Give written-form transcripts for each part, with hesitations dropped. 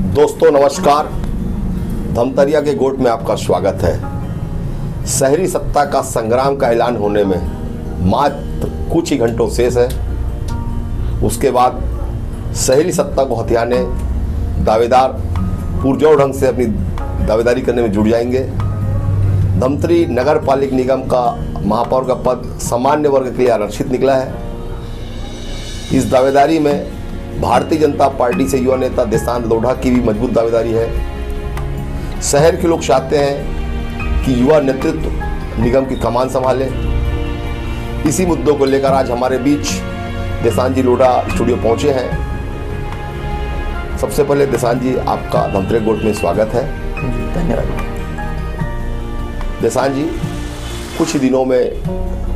दोस्तों नमस्कार। धमतरिया के गोट में आपका स्वागत है। शहरी सत्ता का संग्राम का ऐलान होने में मात्र कुछ ही घंटों शेष है। उसके बाद शहरी सत्ता को हथियाने दावेदार पुरजोर ढंग से अपनी दावेदारी करने में जुट जाएंगे। धमतरी नगर पालिक निगम का महापौर का पद सामान्य वर्ग के लिए आरक्षित निकला है। इस दावेदारी में भारतीय जनता पार्टी से युवा नेता देशांत लोढ़ा की भी मजबूत दावेदारी है। शहर के लोग चाहते हैं कि युवा नेतृत्व निगम की कमान संभाले। इसी मुद्दों को लेकर आज हमारे बीच देशांत जी लोढ़ा स्टूडियो पहुंचे हैं। सबसे पहले देशांत जी, आपका धमतरी गोट में स्वागत है। धन्यवाद। देशांत जी, कुछ ही दिनों में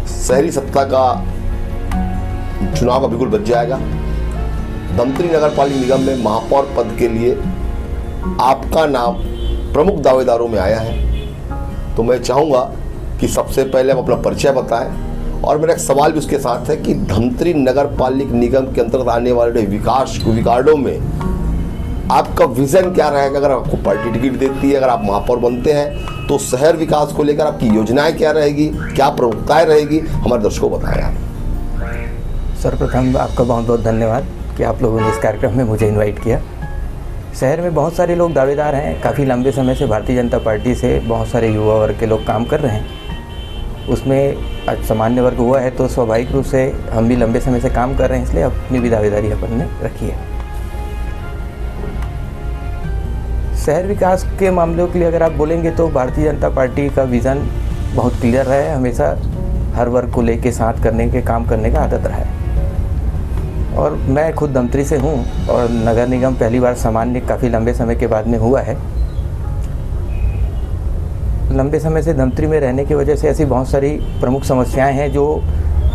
शहरी सत्ता का चुनाव का बिल्कुल बच जाएगा। धमतरी नगर पालिक निगम में महापौर पद के लिए आपका नाम प्रमुख दावेदारों में आया है। तो मैं चाहूँगा कि सबसे पहले आप अपना परिचय बताएं और मेरा एक सवाल भी उसके साथ है कि धमतरी नगर पालिक निगम के अंतर्गत आने वाले विकास विकार्डों में आपका विजन क्या रहेगा। अगर आपको पार्टी टिकट देती है, अगर आप महापौर बनते हैं, तो शहर विकास को लेकर आपकी योजनाएं क्या रहेगी, क्या प्रमुखताएं रहेगी, हमारे दर्शकों को बताएं आप। सर्वप्रथम आपका बहुत बहुत धन्यवाद कि आप लोगों ने इस कार्यक्रम में मुझे इनवाइट किया। शहर में बहुत सारे लोग दावेदार हैं। काफ़ी लंबे समय से भारतीय जनता पार्टी से बहुत सारे युवा वर्ग के लोग काम कर रहे हैं। उसमें आज सामान्य वर्ग हुआ है तो स्वाभाविक रूप से हम भी लंबे समय से काम कर रहे हैं, इसलिए अपनी भी दावेदारी अपन ने रखी है। शहर विकास के मामलों के लिए अगर आप बोलेंगे तो भारतीय जनता पार्टी का विज़न बहुत क्लियर रहा है। हमेशा हर वर्ग को लेके साथ करने के काम करने का आदत रहा है। और मैं खुद धमतरी से हूँ और नगर निगम पहली बार सामान्य काफ़ी लंबे समय के बाद में हुआ है। लंबे समय से धमतरी में रहने की वजह से ऐसी बहुत सारी प्रमुख समस्याएं हैं जो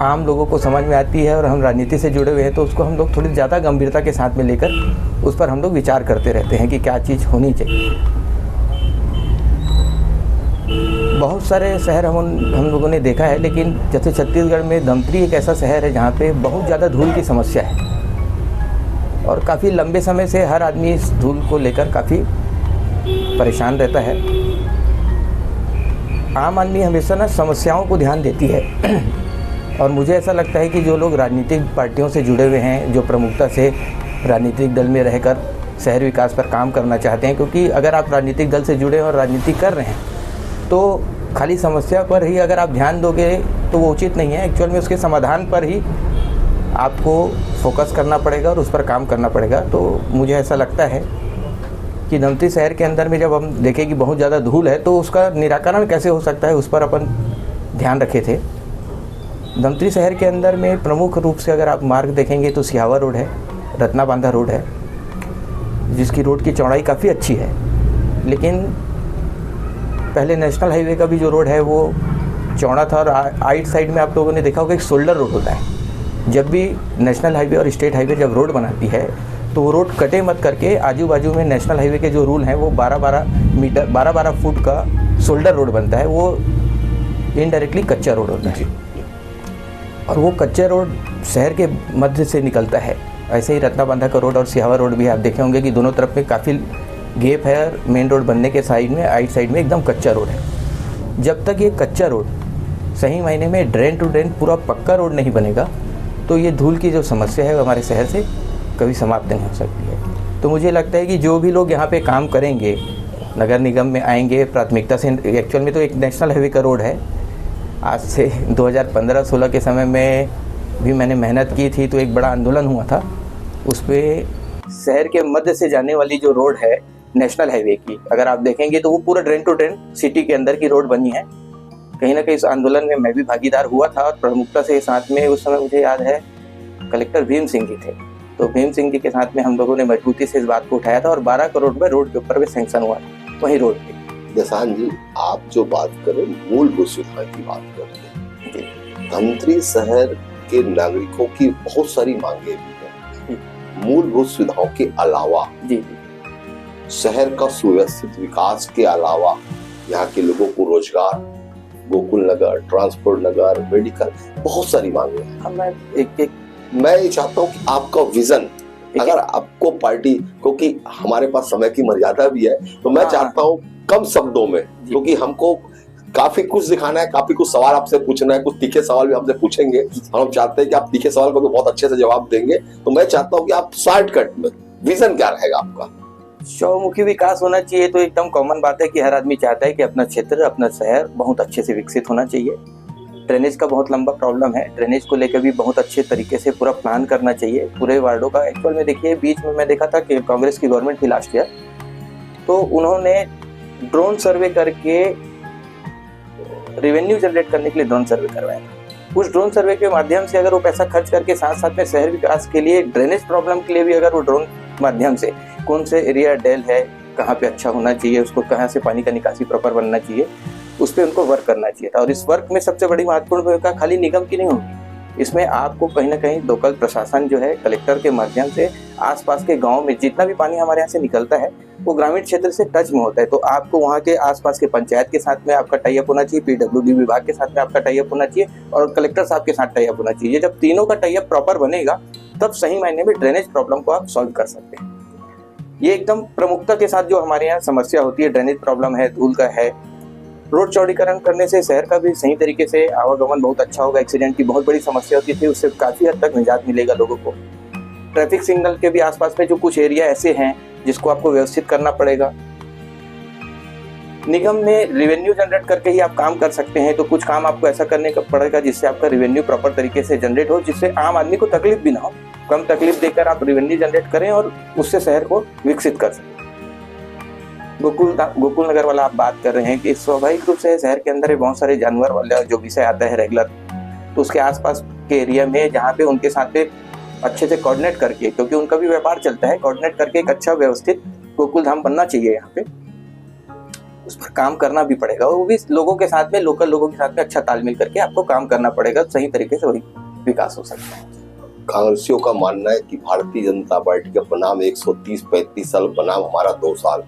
आम लोगों को समझ में आती है और हम राजनीति से जुड़े हुए हैं तो उसको हम लोग थोड़ी ज़्यादा गंभीरता के साथ में लेकर उस पर हम लोग विचार करते रहते हैं कि क्या चीज़ होनी चाहिए। बहुत सारे शहर हम लोगों ने देखा है, लेकिन जैसे छत्तीसगढ़ में धमतरी एक ऐसा शहर है जहाँ पे बहुत ज़्यादा धूल की समस्या है और काफ़ी लंबे समय से हर आदमी इस धूल को लेकर काफ़ी परेशान रहता है। आम आदमी हमेशा ना समस्याओं को ध्यान देती है और मुझे ऐसा लगता है कि जो लोग राजनीतिक पार्टियों से जुड़े हुए हैं, जो प्रमुखता से राजनीतिक दल में रहकर शहर विकास पर काम करना चाहते हैं, क्योंकि अगर आप राजनीतिक दल से जुड़े और राजनीति कर रहे हैं तो खाली समस्या पर ही अगर आप ध्यान दोगे तो वो उचित नहीं है। एक्चुअल में उसके समाधान पर ही आपको फोकस करना पड़ेगा और उस पर काम करना पड़ेगा। तो मुझे ऐसा लगता है कि धमतरी शहर के अंदर में जब हम देखें कि बहुत ज़्यादा धूल है तो उसका निराकरण कैसे हो सकता है, उस पर अपन ध्यान रखे थे। धमतरी शहर के अंदर में प्रमुख रूप से अगर आप मार्ग देखेंगे तो सिहावा रोड है, रत्ना बांधा रोड है, जिसकी रोड की चौड़ाई काफ़ी अच्छी है। लेकिन पहले नेशनल हाईवे का भी जो रोड है वो चौड़ा था और आइट साइड में आप लोगों ने देखा होगा एक शोल्डर रोड होता है। जब भी नेशनल हाईवे और स्टेट हाईवे जब रोड बनाती है तो वो रोड कटे मत करके आजू बाजू में नेशनल हाईवे के जो रूल हैं वो 12-12 फुट का शोल्डर रोड बनता है। वो इनडायरेक्टली कच्चा रोड होता है और वो कच्चा रोड शहर के मध्य से निकलता है। ऐसे ही रत्ना बांधा का रोड और सिहावा रोड भी आप देखे होंगे कि दोनों तरफ में काफ़ी गैप है और मेन रोड बनने के साइड में आइट साइड में एकदम कच्चा रोड है। जब तक ये कच्चा रोड सही मायने में ड्रेन टू ड्रेन पूरा पक्का रोड नहीं बनेगा तो ये धूल की जो समस्या है वो हमारे शहर से कभी समाप्त नहीं हो सकती है। तो मुझे लगता है कि जो भी लोग यहाँ पे काम करेंगे, नगर निगम में आएंगे प्राथमिकता से। एक्चुअल में तो एक नेशनल हाईवे का रोड है। आज से 2015-16 के समय में भी मैंने मेहनत की थी तो एक बड़ा आंदोलन हुआ था। उस पर शहर के मध्य से जाने वाली जो रोड है नेशनल हाईवे की, अगर आप देखेंगे तो वो पूरा ड्रेन टू ड्रेन सिटी के अंदर की रोड बनी है। कहीं ना कहीं इस आंदोलन में मैं भी भागीदार हुआ था और प्रमुखता से साथ में उस समय मुझे याद है कलेक्टर भीम सिंह जी थे। तो भीम सिंह जी के साथ में हम लोगों ने मजबूती से इस बात को उठाया था और 12 करोड़ रुपये रोड के ऊपर भी सैंक्शन हुआ था वही रोड पे। देशांत जी, आप जो बात करें मूलभूत सुविधा की बात करते हैं। धमतरी शहर के नागरिकों की बहुत सारी मांगे भी हैं। मूलभूत सुविधाओं के अलावा जी शहर का सुव्यवस्थित विकास के अलावा यहाँ के लोगों को रोजगार, गोकुल नगर, ट्रांसपोर्ट नगर, मेडिकल, बहुत सारी मांगे हैं। अब मैं एक मैं ये चाहता हूँ कि आपका विजन, अगर आपको पार्टी, क्योंकि हमारे पास समय की मर्यादा भी है, तो मैं चाहता हूँ कम शब्दों में, क्योंकि हमको काफी कुछ दिखाना है, काफी कुछ सवाल आपसे पूछना है, कुछ तीखे सवाल भी आपसे पूछेंगे। हम चाहते हैं कि आप तीखे सवाल को बहुत अच्छे से जवाब देंगे, तो मैं चाहता हूँ कि आप शॉर्टकट में विजन क्या रहेगा आपका? चौमुखी विकास होना चाहिए तो एकदम कॉमन बात है कि हर आदमी चाहता है कि अपना क्षेत्र, अपना शहर बहुत अच्छे से विकसित होना चाहिए। ड्रेनेज का बहुत लंबा प्रॉब्लम है, ड्रेनेज को लेकर भी बहुत अच्छे तरीके से पूरा प्लान करना चाहिए पूरे वार्डों का। एक्चुअल में देखिए, बीच में मैं देखा था कि कांग्रेस की गवर्नमेंट थी लास्ट ईयर, तो उन्होंने ड्रोन सर्वे करके रेवेन्यू जनरेट करने के लिए ड्रोन सर्वे करवाया था। उस ड्रोन सर्वे के माध्यम से अगर वो पैसा खर्च करके साथ साथ में शहर विकास के लिए, ड्रेनेज प्रॉब्लम के लिए भी अगर वो ड्रोन माध्यम से कौन से एरिया डेल है, कहाँ पे अच्छा होना चाहिए, उसको कहाँ से पानी का निकासी प्रॉपर बनना चाहिए, उस पर उनको वर्क करना चाहिए था। और इस वर्क में सबसे बड़ी महत्वपूर्ण भूमिका खाली निगम की नहीं होगी, इसमें आपको कहीं ना कहीं लोकल प्रशासन जो है, कलेक्टर के माध्यम से आसपास के गांव में जितना भी पानी हमारे यहाँ से निकलता है वो ग्रामीण क्षेत्र से टच में होता है, तो आपको वहाँ के आसपास के पंचायत के साथ में आपका टाई अप होना चाहिए, पीडब्ल्यूडी विभाग के साथ में आपका टाई अप होना चाहिए और कलेक्टर साहब के साथ टाई अप होना चाहिए। जब तीनों का टाई अप प्रॉपर बनेगा तब सही मायने में ड्रेनेज प्रॉब्लम को आप सॉल्व कर सकते हैं। ये एकदम प्रमुखता के साथ जो हमारे यहाँ समस्या होती है, ड्रेनेज प्रॉब्लम है, धूल का है। रोड चौड़ीकरण करने से शहर का भी सही तरीके से आवागमन बहुत अच्छा होगा। एक्सीडेंट की बहुत बड़ी समस्या होती थी, उससे काफ़ी हद तक निजात मिलेगा लोगों को। ट्रैफिक सिग्नल के भी आसपास में जो कुछ एरिया ऐसे हैं जिसको आपको व्यवस्थित करना पड़ेगा। निगम में रेवेन्यू जनरेट करके ही आप काम कर सकते हैं, तो कुछ काम आपको ऐसा करने का पड़ेगा जिससे आपका रेवेन्यू प्रॉपर तरीके से जनरेट हो, जिससे आम आदमी को तकलीफ भी ना हो। कम तकलीफ देकर आप रेवेन्यू जनरेट करें और उससे शहर को विकसित कर सकें। गोकुल नगर वाला आप बात कर रहे हैं कि स्वाभाविक रूप से शहर के अंदर बहुत सारे जानवर वाला जो विषय आता है रेगुलर, तो उसके आसपास के एरिया में जहाँ पे उनके साथ में अच्छे से कोऑर्डिनेट करके, क्योंकि उनका भी व्यापार चलता है, कोऑर्डिनेट करके एक अच्छा व्यवस्थित गोकुल धाम बनना चाहिए यहाँ पे। उस पर काम करना भी पड़ेगा, वो भी लोगों के साथ में, लोकल लोगों के साथ में अच्छा तालमेल करके आपको काम करना पड़ेगा, सही तरीके से वही विकास हो सकता है। कांग्रेसियों का मानना है कि भारतीय जनता पार्टी का बनाम 130-35 साल, बनाम हमारा 2 साल।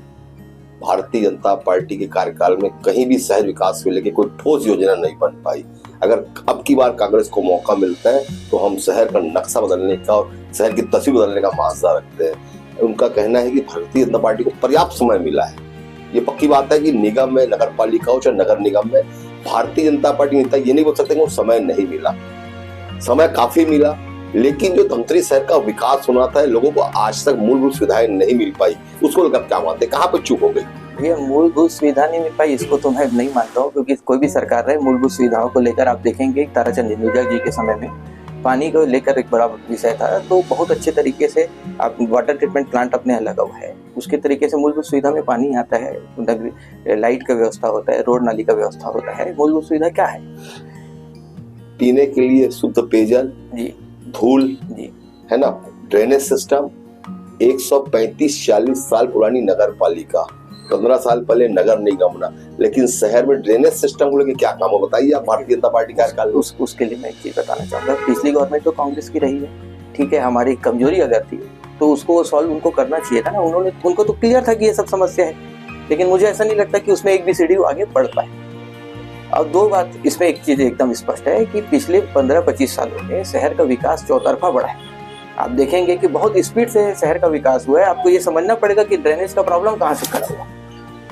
भारतीय जनता पार्टी के कार्यकाल में कहीं भी शहर विकास को लेकर कोई ठोस योजना नहीं बन पाई। अगर अब की बार कांग्रेस को मौका मिलता है तो हम शहर का नक्शा बदलने का और शहर की तस्वीर बदलने का मांझा रखते हैं। उनका कहना है कि भारतीय जनता पार्टी को पर्याप्त समय मिला है। ये पक्की बात है कि निगम में, नगर पालिका हो चाहे नगर निगम में, भारतीय जनता पार्टी नेता ये नहीं बोल सकते कि समय नहीं मिला। समय काफी मिला, लेकिन जो धमतरी शहर का विकास होना था, लोगों को आज तक मूलभूत सुविधाएं नहीं मिल पाई, उसको लेकर क्या मानते, कहाँ पर चूक हो गई? भैया, मूलभूत सुविधा नहीं मिल पाई इसको तो मैं नहीं मानता हूँ, क्योंकि कोई भी सरकार रहे, मूलभूत सुविधाओं को लेकर आप देखेंगे ताराचंद हिंदुजा जी के समय में पानी को लेकर एक बड़ा विषय था, तो बहुत अच्छे तरीके से आप वाटर ट्रीटमेंट प्लांट अपने लगा हुआ है, उसके तरीके से मूलभूत सुविधा में पानी आता है, लाइट का व्यवस्था होता है, रोड नाली का व्यवस्था होता है। मूलभूत सुविधा क्या है? पीने के लिए शुद्ध पेयजल जी, धूल जी, है ना, ड्रेनेज सिस्टम। 135-40 साल पुरानी नगर पालिका, 15 साल पहले नगर निगम बना, लेकिन शहर में ड्रेनेज सिस्टम को लेकर क्या काम हो, बताइए आप। भारतीय जनता पार्टी कार्यकाल उसके लिए मैं एक चीज बताना चाहूंगा, पिछली गवर्नमेंट तो कांग्रेस की रही है, ठीक है, हमारी कमजोरी अगर थी तो उसको सॉल्व उनको करना चाहिए था ना। उनको तो क्लियर था कि ये सब समस्या है, लेकिन मुझे ऐसा नहीं लगता कि उसमें एक भी सीढ़ी आगे बढ़ पाए। अब दो बात इसमें एक चीज एकदम स्पष्ट है कि पिछले 15-25 सालों में शहर का विकास चौतरफा बढ़ा है। आप देखेंगे कि बहुत स्पीड से शहर का विकास हुआ है। आपको ये समझना पड़ेगा कि ड्रेनेज का प्रॉब्लम कहाँ से खड़ा हुआ।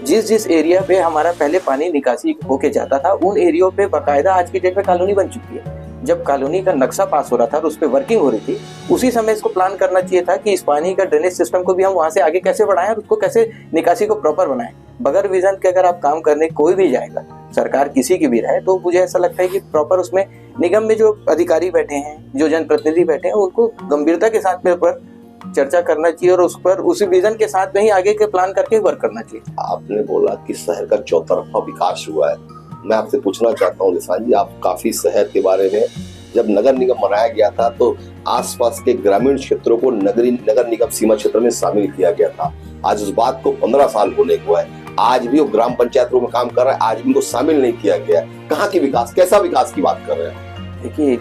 जिस एरिया पे हमारा पहले पानी निकासी होके जाता था, उन एरियो पे बाकायदा आज की डेट में कॉलोनी बन चुकी है। जब कॉलोनी का नक्शा पास हो रहा था और उस पर वर्किंग हो रही थी, उसी समय इसको प्लान करना चाहिए था कि इस पानी का ड्रेनेज सिस्टम को भी हम वहाँ से आगे कैसे बढ़ाएं और उसको कैसे निकासी को प्रॉपर बनाएं। बगैर विजन के अगर आप काम करने कोई भी जाएगा, सरकार किसी की भी रहे, तो मुझे ऐसा लगता है कि प्रॉपर उसमें निगम में जो अधिकारी बैठे हैं, जो जनप्रतिनिधि बैठे हैं, उनको गंभीरता के साथ में पर चर्चा करना चाहिए और उस पर उसी विजन के साथ में ही आगे के प्लान करके वर्क करना चाहिए। आपने बोला कि शहर का चौतरफा विकास हुआ है। मैं आपसे पूछना चाहता हूँ निशान जी, आप काफी शहर के बारे में, जब नगर निगम बनाया गया था तो आसपास के ग्रामीण क्षेत्रों को नगर निगम सीमा क्षेत्र में शामिल किया गया था। आज उस बात को 15 साल होने को है, आज भी वो ग्राम पंचायतों में काम कर रहा है, आज भी उनको शामिल नहीं किया गया। कहाँ की विकास, कैसा विकास की बात कर रहे हैं? देखिए,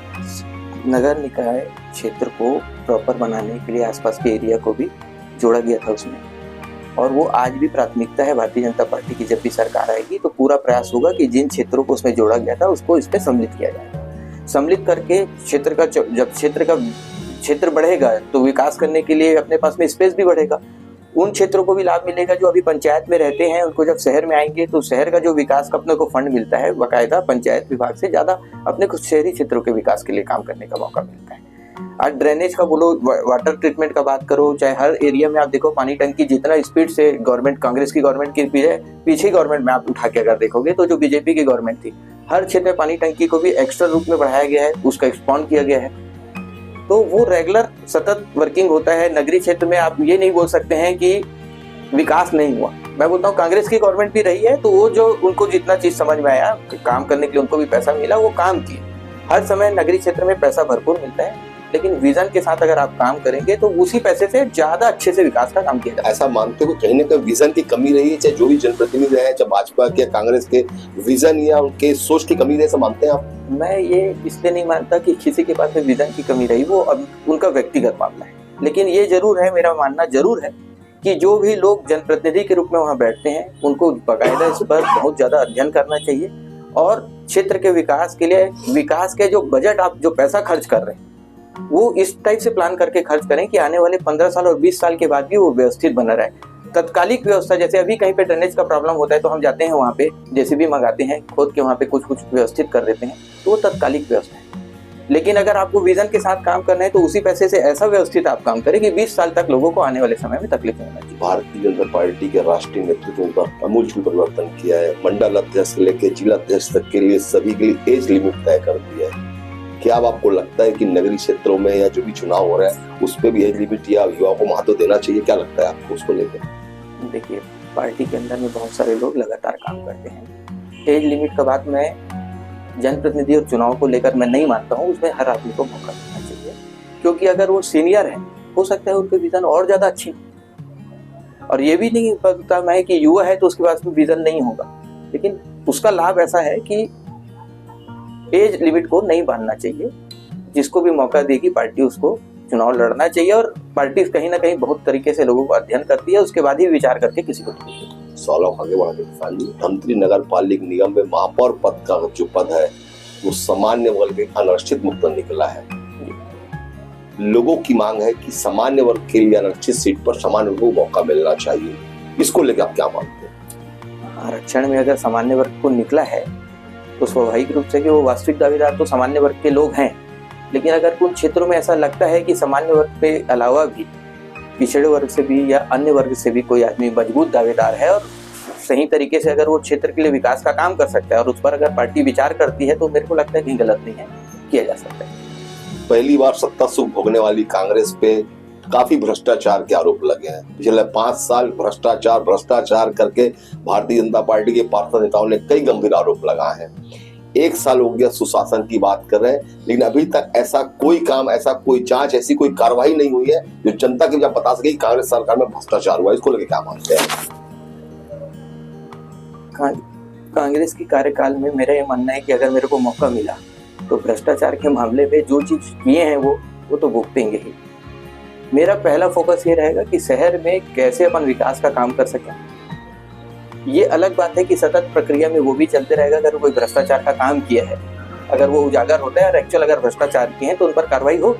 नगर निकाय क्षेत्र को प्रॉपर बनाने के लिए आसपास के एरिया को भी जोड़ा गया था उसमें, और वो आज भी प्राथमिकता है भारतीय जनता पार्टी की। जब भी सरकार आएगी तो पूरा प्रयास होगा कि जिन क्षेत्रों को उसमें जोड़ा गया था उसको इसमें सम्मिलित किया जाए। सम्मिलित करके क्षेत्र का जब क्षेत्र का क्षेत्र बढ़ेगा तो विकास करने के लिए अपने पास में स्पेस भी बढ़ेगा, उन क्षेत्रों को भी लाभ मिलेगा जो अभी पंचायत में रहते हैं। उनको जब शहर में आएंगे तो शहर का जो विकास का अपने को फंड मिलता है बाकायदा पंचायत विभाग से ज़्यादा अपने को शहरी क्षेत्रों के विकास के लिए काम करने का मौका मिलता है। आज ड्रेनेज का बोलो, वाटर ट्रीटमेंट का बात करो, चाहे हर एरिया में आप देखो पानी टंकी जितना स्पीड से गवर्नमेंट, कांग्रेस की गवर्नमेंट की पीछे गवर्नमेंट में आप उठा के अगर देखोगे तो जो बीजेपी की गवर्नमेंट थी, हर क्षेत्र में पानी टंकी को भी एक्स्ट्रा रूप में बढ़ाया गया है, उसका एक्सपांड किया गया है, तो वो रेगुलर सतत वर्किंग होता है। नगरीय क्षेत्र में आप ये नहीं बोल सकते हैं कि विकास नहीं हुआ। मैं बोलता हूँ कांग्रेस की गवर्नमेंट भी रही है तो वो जो उनको जितना चीज समझ में आया काम करने के लिए उनको भी पैसा मिला, वो काम किए। हर समय नगरीय क्षेत्र में पैसा भरपूर मिलता है, लेकिन विजन के साथ अगर आप काम करेंगे तो उसी पैसे से ज्यादा अच्छे से विकास का काम किया जाए। ऐसा मानते हो कहीं ना कहीं विजन की कमी रही है, चाहे जो भी जनप्रतिनिधि रहे, चाहे भाजपा के कांग्रेस के, विजन या उनके सोच की कमी रही, ऐसा मानते हैं आप? मैं ये इसलिए नहीं मानता कि किसी के पास में विजन की कमी रही, वो अब उनका व्यक्तिगत मामला है। लेकिन ये जरूर है, मेरा मानना जरूर है कि जो भी लोग जनप्रतिनिधि के रूप में वहाँ बैठते हैं उनको बाकायदा इस पर बहुत ज्यादा अध्ययन करना चाहिए और क्षेत्र के विकास के लिए, विकास के जो बजट आप जो पैसा खर्च कर रहे हैं वो इस टाइप से प्लान करके खर्च करें कि आने वाले 15 साल और 20 साल के बाद भी वो व्यवस्थित बना रहे। तत्कालिक व्यवस्था, जैसे अभी कहीं पे ड्रेनेज का प्रॉब्लम होता है तो हम जाते हैं वहाँ पे जेसीबी मंगाते हैं, खोद के वहाँ पे कुछ व्यवस्थित कर देते हैं, तो वो तत्कालिक व्यवस्था है। लेकिन अगर आपको विजन के साथ काम करना है तो उसी पैसे से ऐसा व्यवस्थित आप काम करें कि 20 साल तक लोगों को आने वाले समय में तकलीफ नहीं होना चाहिए। भारतीय जनता पार्टी के राष्ट्रीय नेतृत्व का आमूल परिवर्तन किया है, मंडल अध्यक्ष से लेकर जिला अध्यक्ष तक के लिए सभी के लिए एज लिमिट तय कर दिया है। क्या अब आपको लगता है कि नगरीय क्षेत्रों में या जो भी चुनाव हो रहा है उस पर भी एज लिमिट या युवाओं को महत्व देना चाहिए? क्या लगता है आपको उसको लेकर? देखिए, पार्टी के अंदर में बहुत सारे लोग लगातार काम करते हैं। एज लिमिट का बात मैं जनप्रतिनिधि और चुनाव को लेकर मैं नहीं मानता हूँ, उसमें हर आदमी को मौका देना चाहिए, क्योंकि अगर वो सीनियर है हो सकता है उनके विजन और ज्यादा अच्छे, और ये भी नहीं पता मैं कि युवा है तो उसके पास में विजन नहीं होगा। लेकिन उसका लाभ ऐसा है कि एज लिमिट को नहीं बांधना चाहिए, जिसको भी मौका देगी पार्टी उसको चुनाव लड़ना चाहिए। और पार्टी कहीं ना कहीं बहुत तरीके से लोगों को अध्ययन करती है, उसके बाद ही विचार करके किसी को देती है। सवालों आगे बढ़ाते किसान जी, धमतरी नगर पालिक निगम में महापौर पद का जो पद है वो सामान्य वर्ग के अनारक्षित मुक्त निकला है। लोगों की मांग है कि सामान्य वर्ग के लिए आरक्षित सीट पर सामान्य वर्ग को मौका मिलना चाहिए, इसको लेकर आप क्या मानते हैं? आरक्षण में अगर सामान्य वर्ग को निकला है तो स्वाभाविक रूप से कि वो वास्तविक दावेदार तो सामान्य वर्ग के लोग हैं। लेकिन अगर कुछ क्षेत्रों में ऐसा लगता है कि सामान्य वर्ग के अलावा भी पिछड़े वर्ग से भी या अन्य वर्ग से भी कोई आदमी मजबूत दावेदार है और सही तरीके से अगर वो क्षेत्र के लिए विकास का काम कर सकता है और उस पर अगर पार्टी विचार करती है तो मेरे को लगता है कहीं गलत नहीं है, किया जा सकता है। पहली बार सत्ता सुख भोगने वाली कांग्रेस पे काफी भ्रष्टाचार के आरोप लगे हैं। पिछले 5 साल भ्रष्टाचार करके भारतीय जनता पार्टी के पार्षद नेताओं ने कई गंभीर आरोप लगाए हैं। 1 साल हो गया सुशासन की बात कर रहे हैं, लेकिन अभी तक ऐसा कोई काम, ऐसा कोई जांच, ऐसी कोई कार्रवाई नहीं हुई है जो जनता के जब बता सके कि कांग्रेस सरकार में भ्रष्टाचार हुआ। इसको लेकर क्या मानते हैं? कांग्रेस की कार्यकाल में मेरा ये मानना है कि अगर मेरे को मौका मिला तो भ्रष्टाचार के मामले में जो चीज किए हैं वो तो भुगतेंगे ही। मेरा पहला फोकस ये रहेगा कि शहर में कैसे अपन विकास का काम कर सकें। ये अलग बात है कि सतत प्रक्रिया में वो भी चलते रहेगा। अगर कोई भ्रष्टाचार का काम किया है, अगर वो उजागर होता है और एक्चुअल अगर भ्रष्टाचार किए हैं तो उन पर कार्रवाई हो।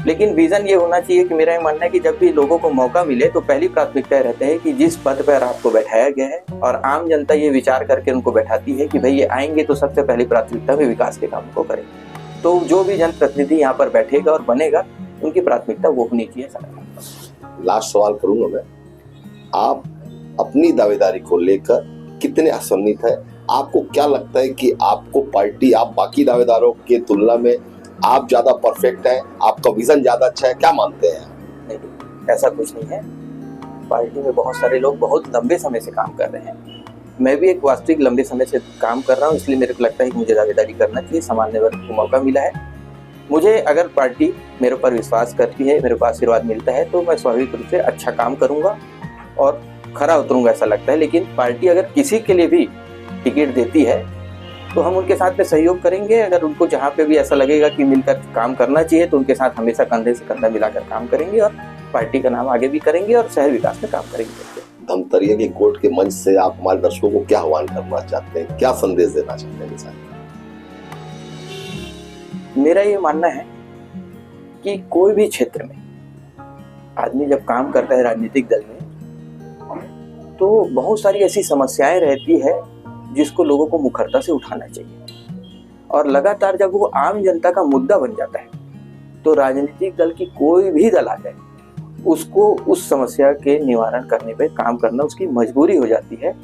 लेकिन विजन ये होना चाहिए कि मेरा ये मानना है कि जब भी लोगों को मौका मिले तो पहली प्राथमिकता रहती है कि जिस पद पर आपको बैठाया गया है और आम जनता ये विचार करके उनको बैठाती है कि भाई ये आएंगे तो सबसे पहली प्राथमिकता में विकास के काम को करेंगे, तो जो भी जनप्रतिनिधि यहाँ पर बैठेगा और बनेगा उनकी प्राथमिकता वो होनी चाहिए। लास्ट सवाल करूंगा मैं, आप अपनी दावेदारी को लेकर कितने असन्नित है? आपको क्या लगता है कि आपको पार्टी, आप बाकी दावेदारों के तुलना में आप ज्यादा परफेक्ट है, आपका विजन ज्यादा अच्छा है, क्या मानते हैं? नहीं, ऐसा कुछ नहीं है। पार्टी में बहुत सारे लोग बहुत लंबे समय से काम कर रहे हैं, मैं भी एक वास्तविक लंबे समय से काम कर रहा हूँ, इसलिए मेरे को लगता है कि मुझे दावेदारी करना चाहिए। सामान्य वर्ग को मौका मिला है, मुझे अगर पार्टी मेरे ऊपर विश्वास करती है, मेरे को आशीर्वाद मिलता है तो मैं स्वाभाविक रूप से अच्छा काम करूंगा और खरा उतरूंगा, ऐसा लगता है। लेकिन पार्टी अगर किसी के लिए भी टिकट देती है तो हम उनके साथ में सहयोग करेंगे। अगर उनको जहाँ पे भी ऐसा लगेगा कि मिलकर काम करना चाहिए तो उनके साथ हमेशा कंधे से कंधा मिलाकर काम करेंगे और पार्टी का नाम आगे भी करेंगे और शहर विकास में काम करेंगे। धमतरिया के कोर्ट के मंच से आप हमारे दर्शकों को क्या आह्वान करना चाहते हैं, क्या संदेश देना चाहते हैं? मेरा ये मानना है कि कोई भी क्षेत्र में आदमी जब काम करता है राजनीतिक दल में, तो बहुत सारी ऐसी समस्याएं रहती है जिसको लोगों को मुखरता से उठाना चाहिए। और लगातार जब वो आम जनता का मुद्दा बन जाता है तो राजनीतिक दल की कोई भी दल आ जाए, उसको उस समस्या के निवारण करने पे काम करना उसकी मजबूरी हो जाती है।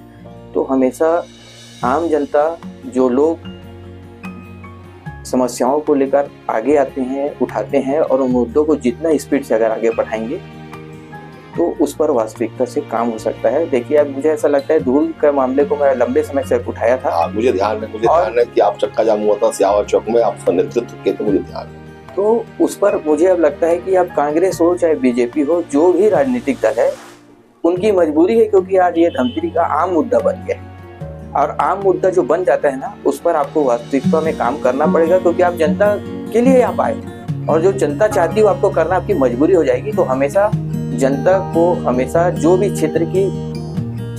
तो हमेशा आम जनता, जो लोग समस्याओं को लेकर आगे आते हैं, उठाते हैं, और उन मुद्दों को जितना स्पीड से अगर आगे बढ़ाएंगे तो उस पर वास्तविकता से काम हो सकता है। देखिए, अब मुझे ऐसा लगता है धूल के मामले को मैं लंबे समय से उठाया था। मुझे ध्यान है कि आप चक्का जाम हुआ था सियावर चौक में, आपका नेतृत्व किया, तो मुझे ध्यान है। तो उस पर मुझे अब लगता है कि अब कांग्रेस हो चाहे बीजेपी हो, जो भी राजनीतिक दल है, उनकी मजबूरी है, क्योंकि आज ये धमतरी का आम मुद्दा बन गया है। और आम मुद्दा जो बन जाता है ना, उस पर आपको वास्तविकता में काम करना पड़ेगा, क्योंकि आप जनता के लिए आप आए, और जो जनता चाहती है आपको करना आपकी मजबूरी हो जाएगी। तो हमेशा जनता को, हमेशा जो भी क्षेत्र की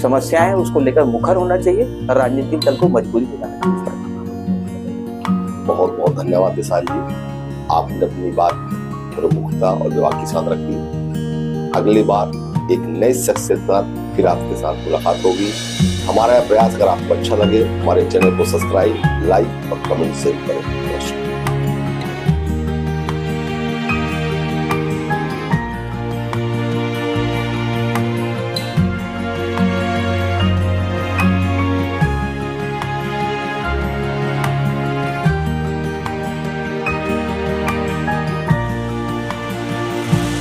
समस्याएं हैं उसको लेकर मुखर होना चाहिए, और राजनीतिक दल को मजबूरी हो जाना चाहिए। बहुत बहुत धन्यवाद विशाल जी, आपने अपनी बात प्रमुखता और विभाग के साथ रखी। अगली बार एक नई शख्स के साथ फिर आपके साथ मुलाकात होगी। हमारा यह प्रयास अगर आपको अच्छा लगे, हमारे चैनल को सब्सक्राइब, लाइक और कमेंट शेयर करें।